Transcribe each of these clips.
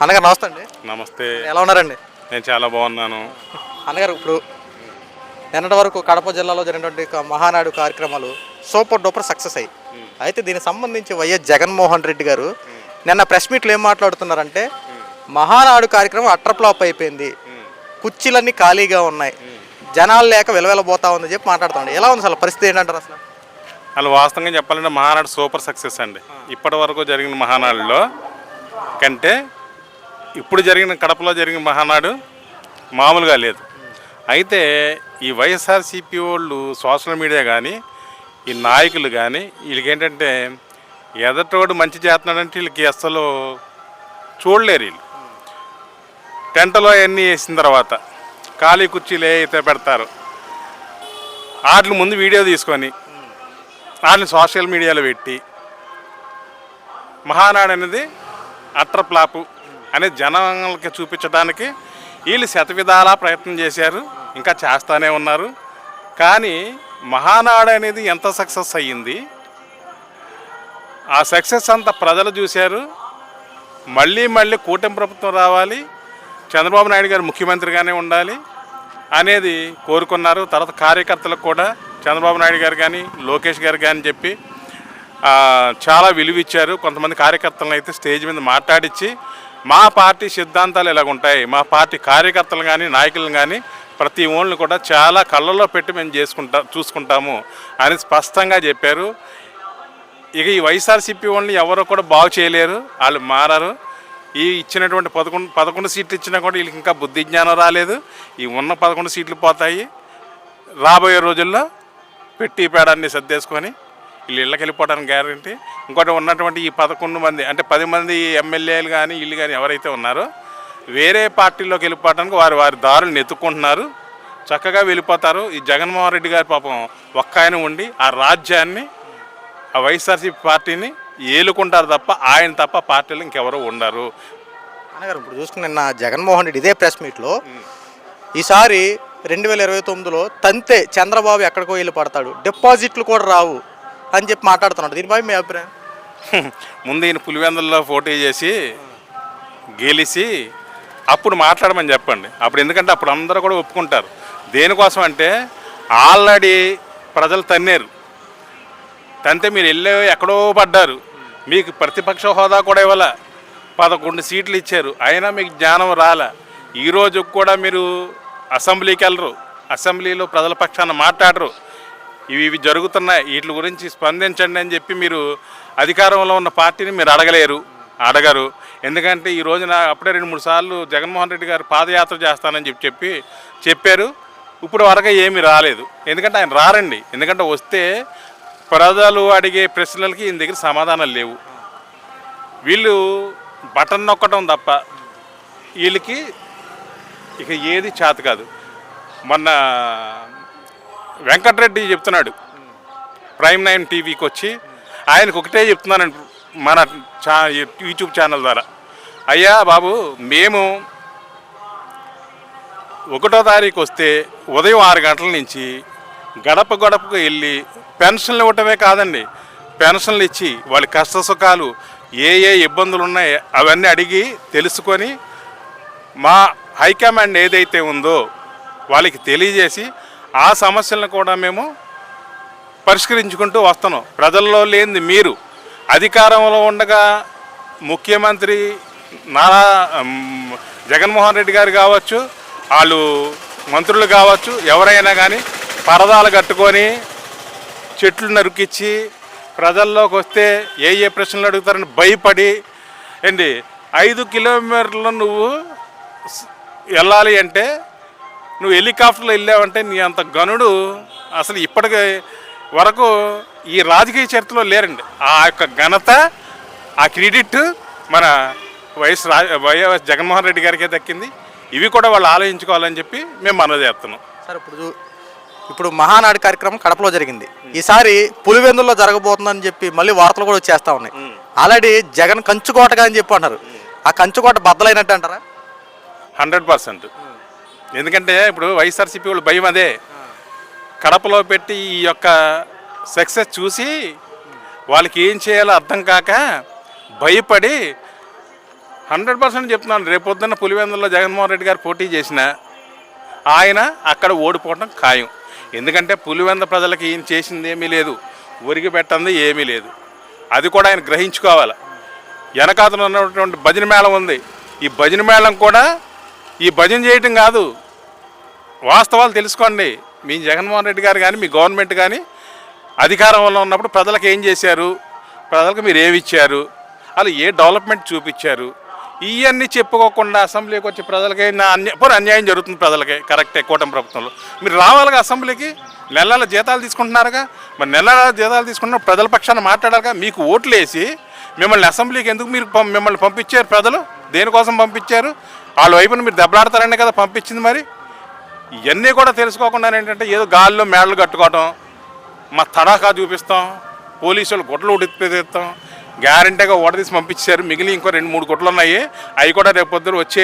అన్నగారు నమస్తే అండి. నమస్తే. ఎలా ఉన్నారండి? నేను చాలా బాగున్నాను. అన్నగారు, ఇప్పుడు నిన్నటి వరకు కడప జిల్లాలో జరిగినటువంటి మహానాడు కార్యక్రమాలు సూపర్ డూపర్ సక్సెస్ అయ్యి, అయితే దీనికి సంబంధించి వైఎస్ జగన్మోహన్ రెడ్డి గారు నిన్న ప్రెస్ మీట్లో ఏం మాట్లాడుతున్నారంటే, మహానాడు కార్యక్రమం అట్రప్లాప్ అయిపోయింది, కుర్చీలన్నీ ఖాళీగా ఉన్నాయి, జనాలు లేక విలవెలబోతా ఉందని చెప్పి మాట్లాడుతున్నాడు. ఎలా ఉంది అసలు పరిస్థితి ఏంటంటారు? అసలు వాస్తవంగా చెప్పాలంటే మహానాడు సూపర్ సక్సెస్ అండి. ఇప్పటి వరకు జరిగిన మహానాడులో కంటే ఇప్పుడు జరిగిన కడపలో జరిగిన మహానాడు మామూలుగా లేదు. అయితే ఈ వైఎస్ఆర్సీపీ వాళ్ళు సోషల్ మీడియా కానీ ఈ నాయకులు కానీ వీళ్ళకి ఏంటంటే ఎదటోడు మంచి చేస్తున్నాడంటే వీళ్ళకి అసలు చూడలేరు. వీళ్ళు టెంటలో అన్నీ వేసిన తర్వాత ఖాళీ కుర్చీలు అయితే పెడతారు, వాటిని ముందు వీడియో తీసుకొని వాటిని సోషల్ మీడియాలో పెట్టి మహానాడు అనేది అట్టర్ ఫ్లాపు అనేది జనాలకి చూపించడానికి వీళ్ళు శతవిధాలా ప్రయత్నం చేశారు, ఇంకా చేస్తూనే ఉన్నారు. కానీ మహానాడు అనేది ఎంత సక్సెస్ అయ్యింది, ఆ సక్సెస్ అంతా ప్రజలు చూశారు. మళ్ళీ మళ్ళీ కూటమి ప్రభుత్వం రావాలి, చంద్రబాబు నాయుడు గారు ముఖ్యమంత్రిగానే ఉండాలి అనేది కోరుకున్నారు. తర్వాత కార్యకర్తలకు కూడా చంద్రబాబు నాయుడు గారు కానీ లోకేష్ గారు కానీ చెప్పి చాలా విలువ ఇచ్చారు. కొంతమంది కార్యకర్తలను అయితే స్టేజ్ మీద మాట్లాడించి మా పార్టీ సిద్ధాంతాలు ఎలాగుంటాయి, మా పార్టీ కార్యకర్తలు కానీ నాయకులను కానీ ప్రతి ఓళ్ళని కూడా చాలా కళ్ళల్లో పెట్టి మేము చూసుకుంటాము అని స్పష్టంగా చెప్పారు. ఇక ఈ వైఎస్ఆర్సీపీ వాళ్ళని ఎవరో కూడా బాగు చేయలేరు, వాళ్ళు మారారు. ఈ ఇచ్చినటువంటి 11 సీట్లు ఇచ్చినా కూడా వీళ్ళకి ఇంకా బుద్ధి జ్ఞానం రాలేదు. ఈ ఉన్న 11 సీట్లు పోతాయి. రాబోయే రోజుల్లో పెట్టి పేడాన్ని సర్దేసుకొని వీళ్ళు ఇళ్ళకి వెళ్ళిపోవడానికి గ్యారంటీ. ఇంకోటి ఉన్నటువంటి ఈ 11 మంది అంటే 10 మంది ఎమ్మెల్యేలు కానీ వీళ్ళు కానీ ఎవరైతే ఉన్నారో వేరే పార్టీలోకి వెళ్ళిపోవడానికి వారి దారులను ఎత్తుకుంటున్నారు, చక్కగా వెళ్ళిపోతారు. ఈ జగన్మోహన్ రెడ్డి గారి పాపం ఒక్క ఆయన ఉండి ఆ రాజ్యాన్ని ఆ వైఎస్ఆర్సీపీ పార్టీని ఏలుకుంటారు తప్ప ఆయన తప్ప పార్టీలు ఇంకెవరో ఉండరు. అన్నగారు, ఇప్పుడు చూసుకున్న నిన్న జగన్మోహన్ రెడ్డి ఇదే ప్రెస్ మీట్లో ఈసారి 2029లో తంతే చంద్రబాబు ఎక్కడికో వెళ్ళి పడతాడు, డిపాజిట్లు కూడా రావు అని చెప్పి మాట్లాడుతున్నాడు. దీనిపై మీ అభిప్రాయం? ముందు ఈయన పులివెందుల్లో పోటీ చేసి గెలిచి అప్పుడు మాట్లాడమని చెప్పండి. అప్పుడు ఎందుకంటే అప్పుడు అందరూ కూడా ఒప్పుకుంటారు. దేనికోసం అంటే ఆల్రెడీ ప్రజలు తన్నారు, తంతే మీరు వెళ్ళే ఎక్కడో పడ్డారు, మీకు ప్రతిపక్ష హోదా కూడా ఇవ్వాల, 11 సీట్లు ఇచ్చారు, అయినా మీకు జ్ఞానం రాలే. ఈరోజు కూడా మీరు అసెంబ్లీకి వెళ్ళరు, అసెంబ్లీలో ప్రజల పక్షాన మాట్లాడరు. ఇవి జరుగుతున్నాయి, వీటి గురించి స్పందించండి అని చెప్పి మీరు అధికారంలో ఉన్న పార్టీని మీరు అడగరు. ఎందుకంటే ఈ రోజున అప్పుడే 2-3 సార్లు జగన్మోహన్ రెడ్డి గారు పాదయాత్ర చేస్తానని చెప్పారు. ఇప్పుడు వరకు ఏమీ రాలేదు. ఎందుకంటే ఆయన రారండి. ఎందుకంటే వస్తే ప్రజలు అడిగే ప్రశ్నలకి ఈయన దగ్గర సమాధానాలు లేవు. వీళ్ళు బటన్ నొక్కడం తప్ప వీళ్ళకి ఇక ఏది చేత కాదు. మొన్న వెంకటరెడ్డి చెప్తున్నాడు ప్రైమ్ 9 టీవీకి వచ్చి, ఆయనకు ఒకటే చెప్తున్నానండి మన యూట్యూబ్ ఛానల్ ద్వారా, అయ్యా బాబు, మేము 1వ తారీఖు వస్తే ఉదయం 6 గంటల నుంచి గడపకు వెళ్ళి పెన్షన్లు ఇవ్వటమే కాదండి, పెన్షన్లు ఇచ్చి వాళ్ళ కష్ట సుఖాలు ఏ ఇబ్బందులు ఉన్నాయి అవన్నీ అడిగి తెలుసుకొని మా హైకమాండ్ ఏదైతే ఉందో వాళ్ళకి తెలియజేసి ఆ సమస్యలను కూడా మేము పరిష్కరించుకుంటూ వస్తున్నాం. ప్రజల్లో లేనిది మీరు అధికారంలో ఉండగా ముఖ్యమంత్రి నారా జగన్మోహన్ రెడ్డి గారు కావచ్చు, వాళ్ళు మంత్రులు కావచ్చు, ఎవరైనా కానీ పరదాలు కట్టుకొని చెట్లు నరికిచ్చి ప్రజల్లోకి వస్తే ఏ ప్రశ్నలు అడుగుతారని భయపడి 5 కిలోమీటర్లు నువ్వు వెళ్ళాలి అంటే నువ్వు హెలికాప్టర్లో వెళ్ళావంటే నీ అంత గనుడు అసలు ఇప్పటికి వరకు ఈ రాజకీయ చరిత్రలో లేరండి. ఆ యొక్క ఘనత, ఆ క్రెడిట్ మన వైఎస్ జగన్మోహన్ రెడ్డి గారికే దక్కింది. ఇవి కూడా వాళ్ళు ఆలోచించుకోవాలని చెప్పి మేము మనవి చేస్తున్నాం. సార్, ఇప్పుడు మహానాడు కార్యక్రమం కడపలో జరిగింది, ఈసారి పులివెందుల్లో జరగబోతుందని చెప్పి మళ్ళీ వార్తలు కూడా వచ్చేస్తా ఉన్నాయి. ఆల్రెడీ జగన్ కంచుకోటగా అని చెప్పి అన్నారు. ఆ కంచుకోట బద్దలైనట్టు అంటారా? 100%. ఎందుకంటే ఇప్పుడు వైఎస్ఆర్సీపీ వాళ్ళు భయం అదే, కడపలో పెట్టి ఈ యొక్క సక్సెస్ చూసి వాళ్ళకి ఏం చేయాలో అర్థం కాక భయపడి 100% చెప్తున్నాను. రేపొద్దున్న పులివెందులలో జగన్మోహన్ రెడ్డి గారు పోటీ చేసినా ఆయన అక్కడ ఓడిపోవడం ఖాయం. ఎందుకంటే పులివెంద ప్రజలకి ఈయన చేసింది ఏమీ లేదు, ఒరిగి పెట్టంది ఏమీ లేదు. అది కూడా ఆయన గ్రహించుకోవాలి. వెనకాతలు ఉన్నటువంటి భజన మేళం ఉంది. ఈ భజన మేళం కూడా ఈ భజన చేయటం కాదు, వాస్తవాలు తెలుసుకోండి. మీ జగన్మోహన్ రెడ్డి గారు కానీ మీ గవర్నమెంట్ కానీ అధికారంలో ఉన్నప్పుడు ప్రజలకు ఏం చేశారు, ప్రజలకు మీరు ఏమి ఇచ్చారు, వాళ్ళు ఏ డెవలప్మెంట్ చూపించారు, ఇవన్నీ చెప్పుకోకుండా అసెంబ్లీకి వచ్చి ప్రజలకి అన్యాయం జరుగుతుంది. ప్రజలకి కరెక్టే. కూటమి ప్రభుత్వంలో మీరు రావాలిగా అసెంబ్లీకి, నెలల జీతాలు తీసుకుంటున్నారుగా. మరి నెలల జీతాలు తీసుకుంటున్న ప్రజల పక్షాన మాట్లాడాలిగా. మీకు ఓట్లు వేసి మిమ్మల్ని అసెంబ్లీకి ఎందుకు మిమ్మల్ని పంపించారు ప్రజలు? దేనికోసం పంపించారు? వాళ్ళ వైపున మీరు దెబ్బలాడతారనే కదా పంపించింది. మరి ఇవన్నీ కూడా తెలుసుకోకుండా ఏంటంటే ఏదో గాల్లో మేడలు కట్టుకోవటం, మా తడాకా చూపిస్తాం, పోలీసులు గుడ్లు ఉడిపిస్తాం, గ్యారంటీగా ఓడదీసి పంపించారు. మిగిలి ఇంకో 2-3 గుట్లు ఉన్నాయి. అవి కూడా రేపు పొద్దున వచ్చే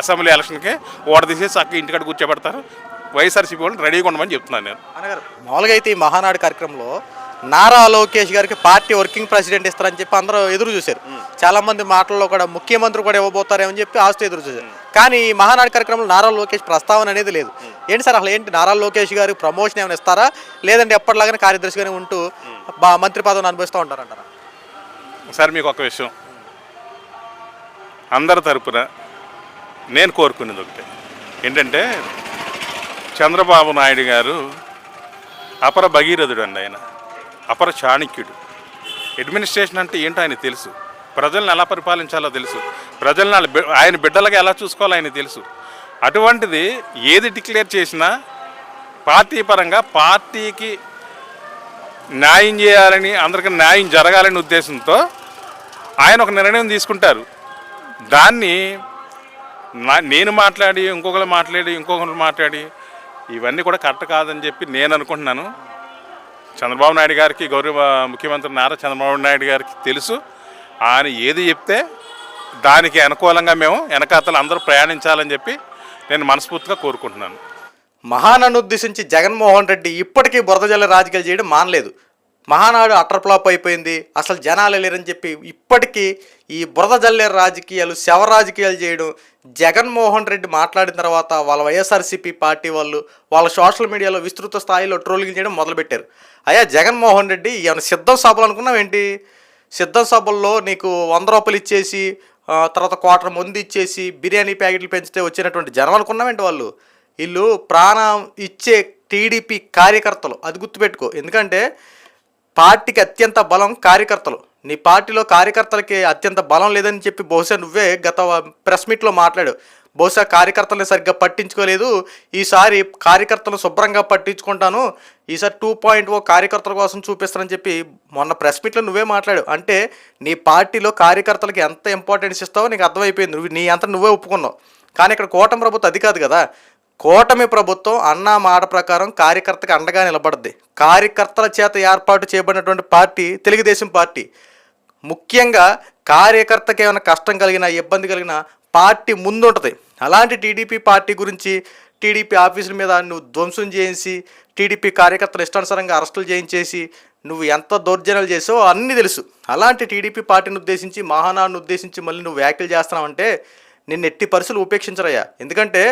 అసెంబ్లీ ఎలక్షన్కి ఓడదీసేసి అక్క ఇంటికాడ కూర్చోబెడతారు. వైఎస్ఆర్సీపీ వాళ్ళు రెడీగా ఉండమని చెప్తున్నాను నేను. అనగారు మామూలుగా అయితే ఈ మహానాడు కార్యక్రమంలో నారా లోకేష్ గారికి పార్టీ వర్కింగ్ ప్రెసిడెంట్ ఇస్తారని చెప్పి అందరూ ఎదురు చూశారు. చాలామంది మాటల్లో కూడా ముఖ్యమంత్రి కూడా ఇవ్వబోతారేమని చెప్పి ఆస్తి ఎదురు చూశారు. కానీ ఈ మహానాడు కార్యక్రమంలో నారా లోకేష్ ప్రస్తావన అనేది లేదు. ఏంటి సార్ అసలు ఏంటి? నారా లోకేష్ గారికి ప్రమోషన్ ఏమైనా ఇస్తారా, లేదంటే ఎప్పటిలాగానే కార్యదర్శిగానే ఉంటూ మంత్రి పదవిని అనుభవిస్తూ ఉంటారంటారా? సార్ మీకు ఒక విషయం, అందరి తరపున నేను కోరుకునేది ఒకటే ఏంటంటే, చంద్రబాబు నాయుడు గారు అపర భగీరథుడు అండి. ఆయన అపర చాణక్యుడు. అడ్మినిస్ట్రేషన్ అంటే ఏంటో ఆయన తెలుసు, ప్రజల్ని ఎలా పరిపాలించాలో తెలుసు, ప్రజల్ని ఆయన బిడ్డలుగా ఎలా చూసుకోవాలో ఆయన తెలుసు. అటువంటిది ఏది డిక్లేర్ చేసినా పార్టీ పరంగా పార్టీకి న్యాయం చేయాలని, అందరికీ న్యాయం జరగాలనే ఉద్దేశంతో ఆయన ఒక నిర్ణయం తీసుకుంటారు. దాన్ని నేను మాట్లాడి ఇంకొకరు మాట్లాడి ఇవన్నీ కూడా కరెక్ట్ కాదని చెప్పి నేను అనుకుంటున్నాను. చంద్రబాబు నాయుడు గారికి, గౌరవ ముఖ్యమంత్రి నారా చంద్రబాబు నాయుడు గారికి తెలుసు. ఆయన ఏది చెప్తే దానికి అనుకూలంగా మేము వెనకాతలు అందరూ ప్రయాణించాలని చెప్పి నేను మనస్ఫూర్తిగా కోరుకుంటున్నాను. మహానాడు ఉద్దేశించి జగన్మోహన్ రెడ్డి ఇప్పటికీ బురద జల్లే రాజకీయాలు చేయడం మానలేదు. మహానాడు అటర్ ఫ్లాప్ అయిపోయింది, అసలు జనాలు లేరని చెప్పి ఇప్పటికీ ఈ బురద జల్లే రాజకీయాలు, శవ రాజకీయాలు చేయడం జగన్మోహన్ రెడ్డి మాట్లాడిన తర్వాత వాళ్ళ వైఎస్ఆర్సీపీ పార్టీ వాళ్ళు వాళ్ళ సోషల్ మీడియాలో విస్తృత స్థాయిలో ట్రోలింగ్ చేయడం మొదలుపెట్టారు. అయ్యా జగన్మోహన్ రెడ్డి ఏమైనా సిద్ధం సభలు అనుకున్నావు ఏంటి? సిద్ధం సభల్లో నీకు 100 రూపాయలు ఇచ్చేసి తర్వాత క్వార్టర్ మంది ఇచ్చేసి బిర్యానీ ప్యాకెట్లు పెంచితే వచ్చినటువంటి జనం అనుకున్నావేంటి? వాళ్ళు వీళ్ళు ప్రాణం ఇచ్చే టీడీపీ కార్యకర్తలు, అది గుర్తుపెట్టుకో. ఎందుకంటే పార్టీకి అత్యంత బలం కార్యకర్తలు. నీ పార్టీలో కార్యకర్తలకి అత్యంత బలం లేదని చెప్పి బహుశా నువ్వే గత ప్రెస్ మీట్లో మాట్లాడావు. బహుశా కార్యకర్తలను సరిగ్గా పట్టించుకోలేదు, ఈసారి కార్యకర్తలను శుభ్రంగా పట్టించుకుంటాను, ఈసారి 2.0 కార్యకర్తల కోసం చూపిస్తానని చెప్పి మొన్న ప్రెస్ మీట్లో నువ్వే మాట్లాడావు. అంటే నీ పార్టీలో కార్యకర్తలకి ఎంత ఇంపార్టెన్స్ ఇస్తావో నీకు అర్థమైపోయింది. నీ అంతా నువ్వే ఒప్పుకున్నావు. కానీ ఇక్కడ కూటమి ప్రభుత్వం అది కాదు కదా. కూటమి ప్రభుత్వం అన్న మాట ప్రకారం కార్యకర్తకి అండగా నిలబడద్ది. కార్యకర్తల చేత ఏర్పాటు చేయబడినటువంటి పార్టీ తెలుగుదేశం పార్టీ. ముఖ్యంగా కార్యకర్తకి ఏమైనా కష్టం కలిగినా, ఇబ్బంది కలిగినా పార్టీ ముందు ఉంటుంది. అలాంటి టీడీపీ పార్టీ గురించి, టీడీపీ ఆఫీసుల మీద నువ్వు ధ్వంసం చేసి, టీడీపీ కార్యకర్తలు ఇష్టానుసారంగా అరెస్టులు చేయించేసి నువ్వు ఎంత దౌర్జన్యాలు చేసావో అన్నీ తెలుసు. అలాంటి టీడీపీ పార్టీని ఉద్దేశించి, మహానాడును ఉద్దేశించి మళ్ళీ నువ్వు వ్యాఖ్యలు చేస్తున్నావంటే నిన్ను ఎట్టి పరిస్థితులు ఉపేక్షించరయ్యా. ఎందుకంటే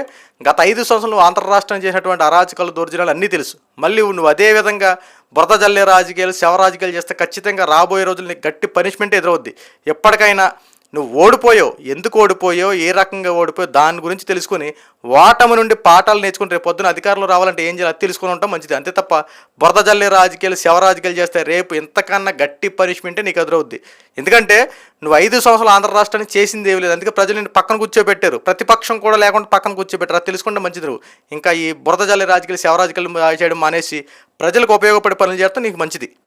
గత 5 సంవత్సరాలు ఆంధ్ర రాష్ట్రం చేసినటువంటి అరాచకాలు, దౌర్జన్యాలు అన్నీ తెలుసు. మళ్ళీ నువ్వు అదే విధంగా బురద జల్లే రాజకీయాలు, శవ రాజకీయాలు చేస్తే ఖచ్చితంగా రాబోయే రోజులు నీకు గట్టి పనిష్మెంట్ ఎదురవుద్ది. ఎప్పటికైనా నువ్వు ఓడిపోయావు, ఎందుకు ఓడిపోయావు, ఏ రకంగా ఓడిపోయావు దాని గురించి తెలుసుకొని ఓటమి నుండి పాఠాలు నేర్చుకుని రేపు పొద్దున అధికారులు రావాలంటే ఏం చేయాలి అది తెలుసుకుని ఉంటాం మంచిది. అంతే తప్ప బురద జల్లే రాజకీయాలు, శవ రాజకీయాలు చేస్తే రేపు ఇంతకన్నా గట్టి పనిష్మెంటే నీకు ఎదురవుద్ది. ఎందుకంటే నువ్వు 5 సంవత్సరాలు ఆంధ్ర రాష్ట్రాన్ని చేసింది ఏమి లేదు. అందుకే ప్రజలు నిన్ను పక్కన కూర్చోబెట్టారు. ప్రతిపక్షం కూడా లేకుండా పక్కన కూర్చోబెట్టారు. అది తెలుసుకుంటే మంచిది. నువ్వు ఇంకా ఈ బురద జల్లే రాజకీయాలు, శవ రాజకీయాలు చేయడం మానేసి ప్రజలకు ఉపయోగపడే పనులు చేస్తే నీకు మంచిది.